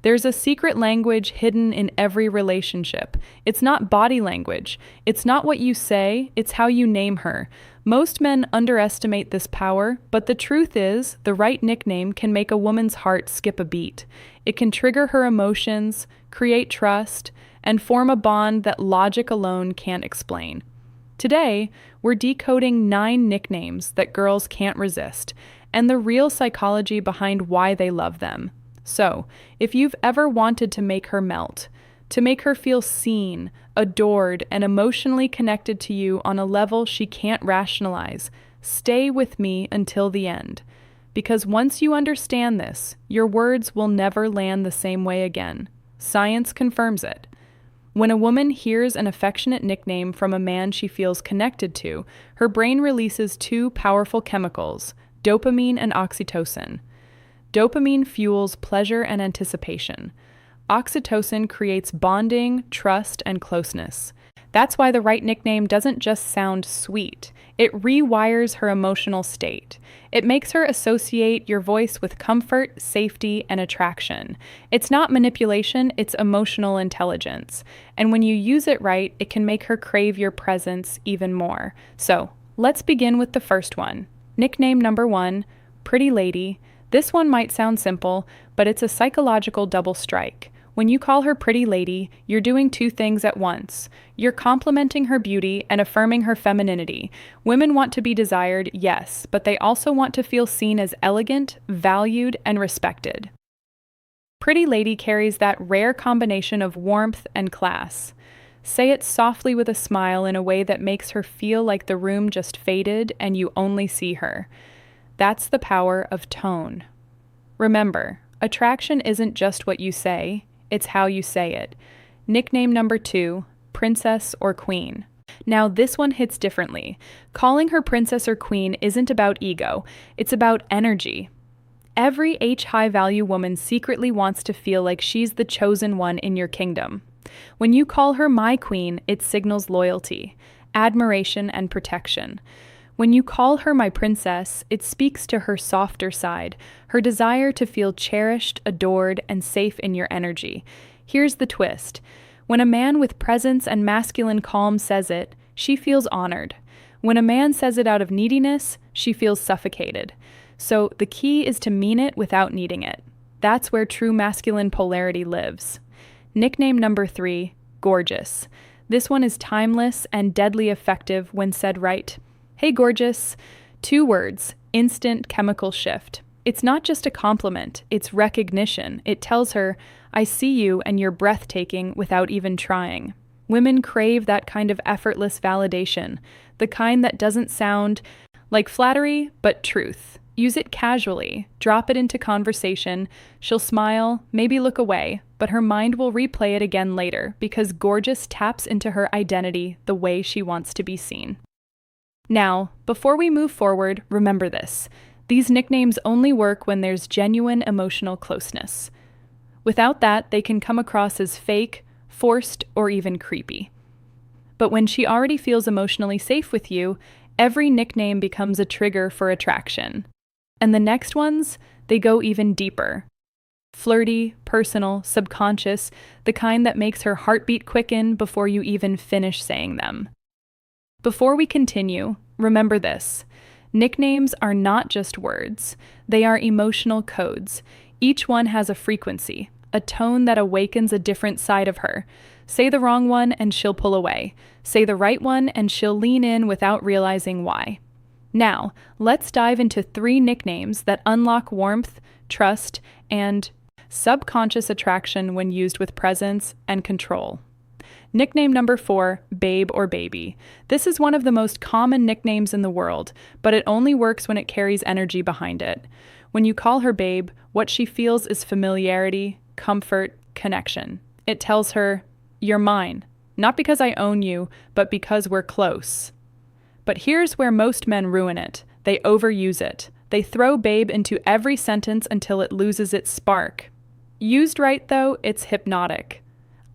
There's a secret language hidden in every relationship. It's not body language. It's not what you say, it's how you name her. Most men underestimate this power, but the truth is, the right nickname can make a woman's heart skip a beat. It can trigger her emotions, create trust, and form a bond that logic alone can't explain. Today, we're decoding 9 nicknames that girls can't resist, and the real psychology behind why they love them. So, if you've ever wanted to make her melt, to make her feel seen, adored, and emotionally connected to you on a level she can't rationalize, stay with me until the end. Because once you understand this, your words will never land the same way again. Science confirms it. When a woman hears an affectionate nickname from a man she feels connected to, her brain releases 2 powerful chemicals, dopamine and oxytocin. Dopamine fuels pleasure and anticipation. Oxytocin creates bonding, trust, and closeness. That's why the right nickname doesn't just sound sweet. It rewires her emotional state. It makes her associate your voice with comfort, safety, and attraction. It's not manipulation, it's emotional intelligence. And when you use it right, it can make her crave your presence even more. So, let's begin with the first one. Nickname number 1, Pretty Lady. This one might sound simple, but it's a psychological double strike. When you call her Pretty Lady, you're doing 2 things at once. You're complimenting her beauty and affirming her femininity. Women want to be desired, yes, but they also want to feel seen as elegant, valued, and respected. Pretty Lady carries that rare combination of warmth and class. Say it softly with a smile in a way that makes her feel like the room just faded and you only see her. That's the power of tone. Remember, attraction isn't just what you say, it's how you say it. Nickname number 2, Princess or Queen. Now this one hits differently. Calling her princess or queen isn't about ego, it's about energy. Every high value woman secretly wants to feel like she's the chosen one in your kingdom. When you call her my queen, it signals loyalty, admiration, and protection. When you call her my princess, it speaks to her softer side, her desire to feel cherished, adored, and safe in your energy. Here's the twist. When a man with presence and masculine calm says it, she feels honored. When a man says it out of neediness, she feels suffocated. So the key is to mean it without needing it. That's where true masculine polarity lives. Nickname number 3, Gorgeous. This one is timeless and deadly effective when said right. Hey, gorgeous. 2 words, instant chemical shift. It's not just a compliment, it's recognition. It tells her, I see you and you're breathtaking without even trying. Women crave that kind of effortless validation, the kind that doesn't sound like flattery, but truth. Use it casually, drop it into conversation. She'll smile, maybe look away, but her mind will replay it again later because gorgeous taps into her identity the way she wants to be seen. Now, before we move forward, remember this. These nicknames only work when there's genuine emotional closeness. Without that, they can come across as fake, forced, or even creepy. But when she already feels emotionally safe with you, every nickname becomes a trigger for attraction. And the next ones, they go even deeper. Flirty, personal, subconscious, the kind that makes her heartbeat quicken before you even finish saying them. Before we continue, remember this. Nicknames are not just words. They are emotional codes. Each one has a frequency, a tone that awakens a different side of her. Say the wrong one and she'll pull away. Say the right one and she'll lean in without realizing why. Now, let's dive into 3 nicknames that unlock warmth, trust, and subconscious attraction when used with presence and control. Nickname number 4, Babe or Baby. This is one of the most common nicknames in the world, but it only works when it carries energy behind it. When you call her babe, what she feels is familiarity, comfort, connection. It tells her, you're mine, not because I own you, but because we're close. But here's where most men ruin it. They overuse it. They throw babe into every sentence until it loses its spark. Used right, though, it's hypnotic.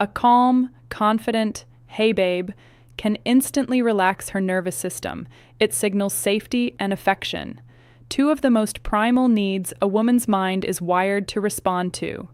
A calm, confident, hey babe, can instantly relax her nervous system. It signals safety and affection. 2 of the most primal needs a woman's mind is wired to respond to.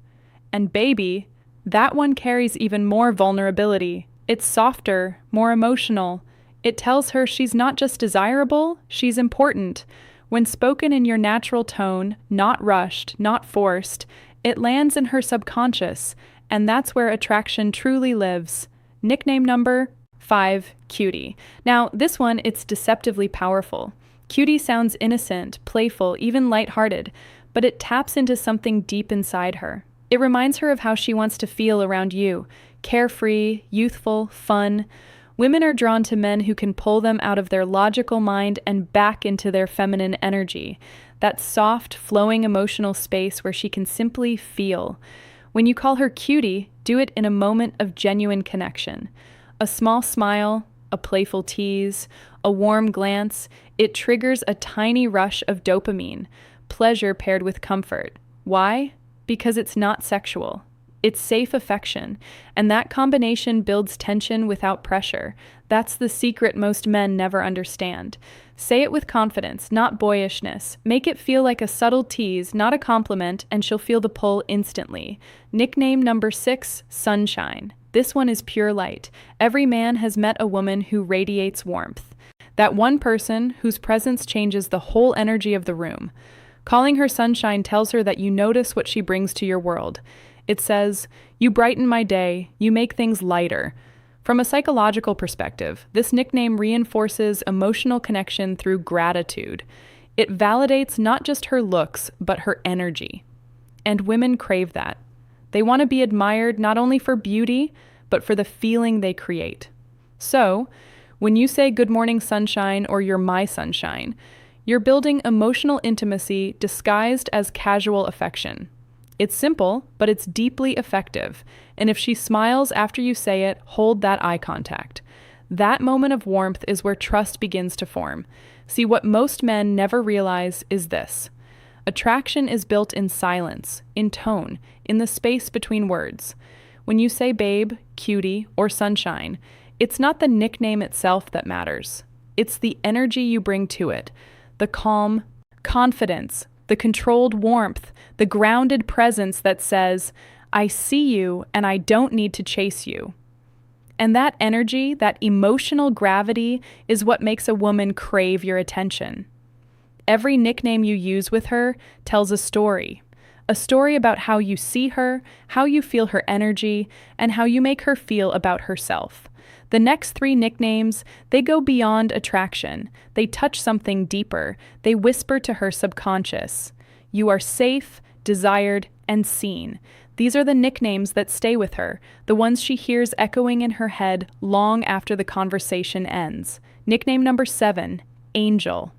And baby, that one carries even more vulnerability. It's softer, more emotional. It tells her she's not just desirable, she's important. When spoken in your natural tone, not rushed, not forced, it lands in her subconscious, and that's where attraction truly lives. Nickname number 5, Cutie. Now, this one, it's deceptively powerful. Cutie sounds innocent, playful, even lighthearted, but it taps into something deep inside her. It reminds her of how she wants to feel around you, carefree, youthful, fun. Women are drawn to men who can pull them out of their logical mind and back into their feminine energy, that soft, flowing emotional space where she can simply feel. When you call her Cutie, do it in a moment of genuine connection. A small smile, a playful tease, a warm glance, it triggers a tiny rush of dopamine, pleasure paired with comfort. Why? Because it's not sexual. It's safe affection, and that combination builds tension without pressure. That's the secret most men never understand. Say it with confidence, not boyishness. Make it feel like a subtle tease, not a compliment, and she'll feel the pull instantly. Nickname number 6, Sunshine. This one is pure light. Every man has met a woman who radiates warmth. That one person whose presence changes the whole energy of the room. Calling her Sunshine tells her that you notice what she brings to your world. It says, "You brighten my day, you make things lighter." From a psychological perspective, this nickname reinforces emotional connection through gratitude. It validates not just her looks, but her energy. And women crave that. They want to be admired not only for beauty, but for the feeling they create. So, when you say "Good morning, sunshine" or "You're my sunshine," you're building emotional intimacy disguised as casual affection. It's simple, but it's deeply effective. And if she smiles after you say it, hold that eye contact. That moment of warmth is where trust begins to form. See, what most men never realize is this. Attraction is built in silence, in tone, in the space between words. When you say babe, cutie, or sunshine, it's not the nickname itself that matters. It's the energy you bring to it, the calm, confidence, the controlled warmth, the grounded presence that says, "I see you and I don't need to chase you." And that energy, that emotional gravity, is what makes a woman crave your attention. Every nickname you use with her tells a story about how you see her, how you feel her energy, and how you make her feel about herself. The next 3 nicknames, they go beyond attraction. They touch something deeper. They whisper to her subconscious. You are safe, desired, and seen. These are the nicknames that stay with her, the ones she hears echoing in her head long after the conversation ends. Nickname number 7, Angel.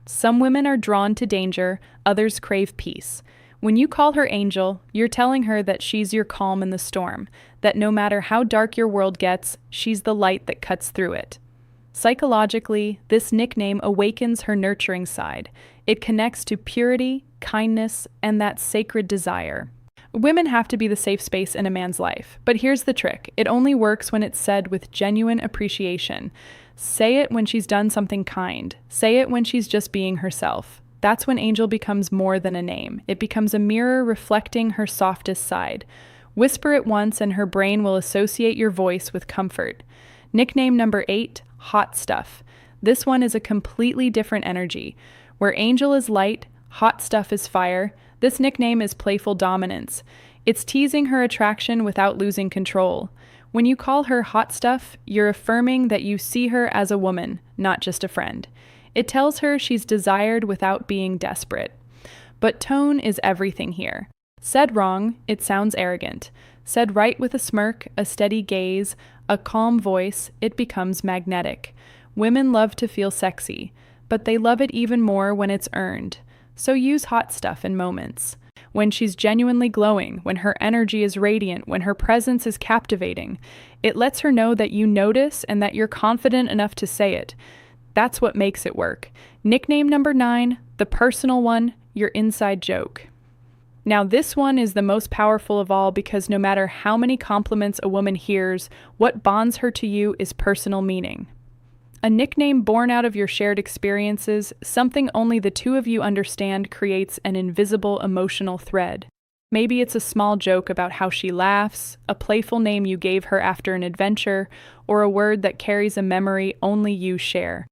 Some women are drawn to danger, others crave peace. When you call her Angel, you're telling her that she's your calm in the storm, that no matter how dark your world gets, she's the light that cuts through it. Psychologically, this nickname awakens her nurturing side. It connects to purity, kindness, and that sacred desire. Women have to be the safe space in a man's life, but here's the trick. It only works when it's said with genuine appreciation. Say it when she's done something kind. Say it when she's just being herself. That's when Angel becomes more than a name. It becomes a mirror reflecting her softest side. Whisper it once and her brain will associate your voice with comfort. Nickname number 8, Hot Stuff. This one is a completely different energy. Where Angel is light, Hot Stuff is fire. This nickname is playful dominance. It's teasing her attraction without losing control. When you call her Hot Stuff, you're affirming that you see her as a woman, not just a friend. It tells her she's desired without being desperate. But tone is everything here. Said wrong, it sounds arrogant. Said right with a smirk, a steady gaze, a calm voice, it becomes magnetic. Women love to feel sexy, but they love it even more when it's earned. So use Hot Stuff in moments. When she's genuinely glowing, when her energy is radiant, when her presence is captivating. It lets her know that you notice and that you're confident enough to say it. That's what makes it work. Nickname number 9, the personal one, your inside joke. Now this one is the most powerful of all because no matter how many compliments a woman hears, what bonds her to you is personal meaning. A nickname born out of your shared experiences, something only the two of you understand, creates an invisible emotional thread. Maybe it's a small joke about how she laughs, a playful name you gave her after an adventure, or a word that carries a memory only you share.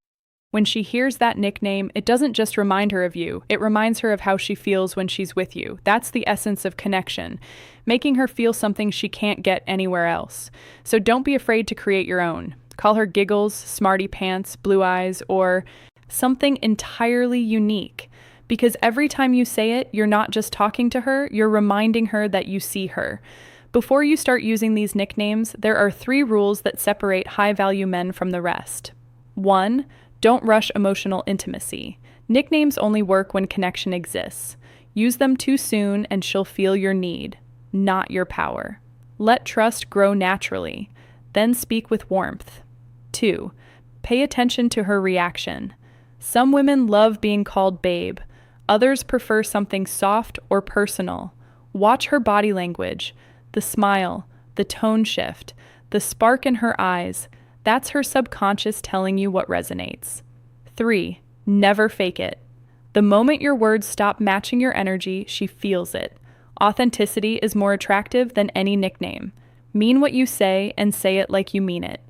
When she hears that nickname, it doesn't just remind her of you, it reminds her of how she feels when she's with you. That's the essence of connection, making her feel something she can't get anywhere else. So don't be afraid to create your own. Call her Giggles, Smarty Pants, Blue Eyes, or something entirely unique. Because every time you say it, you're not just talking to her, you're reminding her that you see her. Before you start using these nicknames, there are 3 rules that separate high-value men from the rest. 1. Don't rush emotional intimacy. Nicknames only work when connection exists. Use them too soon and she'll feel your need, not your power. Let trust grow naturally, then speak with warmth. 2. Pay attention to her reaction. Some women love being called babe. Others prefer something soft or personal. Watch her body language, the smile, the tone shift, the spark in her eyes. That's her subconscious telling you what resonates. 3. Never fake it. The moment your words stop matching your energy, she feels it. Authenticity is more attractive than any nickname. Mean what you say and say it like you mean it.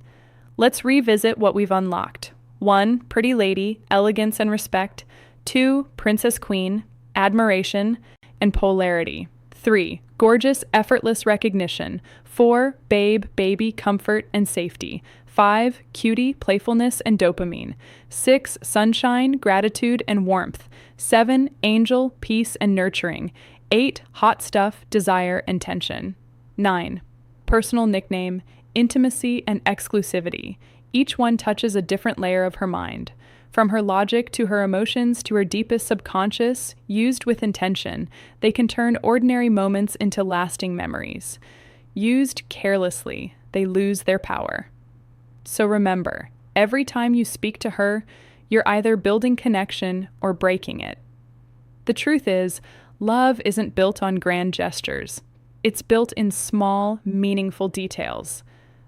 Let's revisit what we've unlocked. 1. Pretty lady, elegance and respect. 2. Princess queen, admiration and polarity. 3. Gorgeous, effortless recognition. 4. Babe, baby, comfort and safety. 5. Cutie, playfulness and dopamine. 6. Sunshine, gratitude and warmth. 7. Angel, peace and nurturing. 8. Hot stuff, desire and tension. 9. Personal nickname, intimacy and exclusivity. Each one touches a different layer of her mind. From her logic to her emotions to her deepest subconscious, used with intention, they can turn ordinary moments into lasting memories. Used carelessly, they lose their power. So remember, every time you speak to her, you're either building connection or breaking it. The truth is, love isn't built on grand gestures. It's built in small, meaningful details.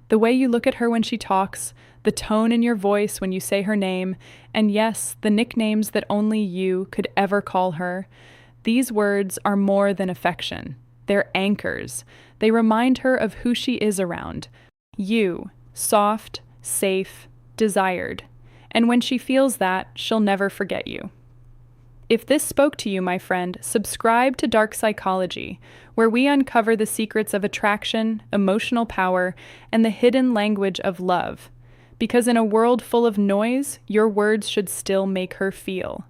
The way you look at her when she talks, the tone in your voice when you say her name, and yes, the nicknames that only you could ever call her. These words are more than affection. They're anchors. They remind her of who she is around. You, soft, safe, desired. And when she feels that, she'll never forget you. If this spoke to you, my friend, subscribe to Dark Psychology, where we uncover the secrets of attraction, emotional power, and the hidden language of love. Because in a world full of noise, your words should still make her feel.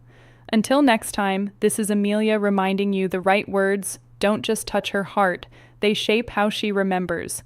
Until next time, this is Amelia reminding you the right words don't just touch her heart, they shape how she remembers.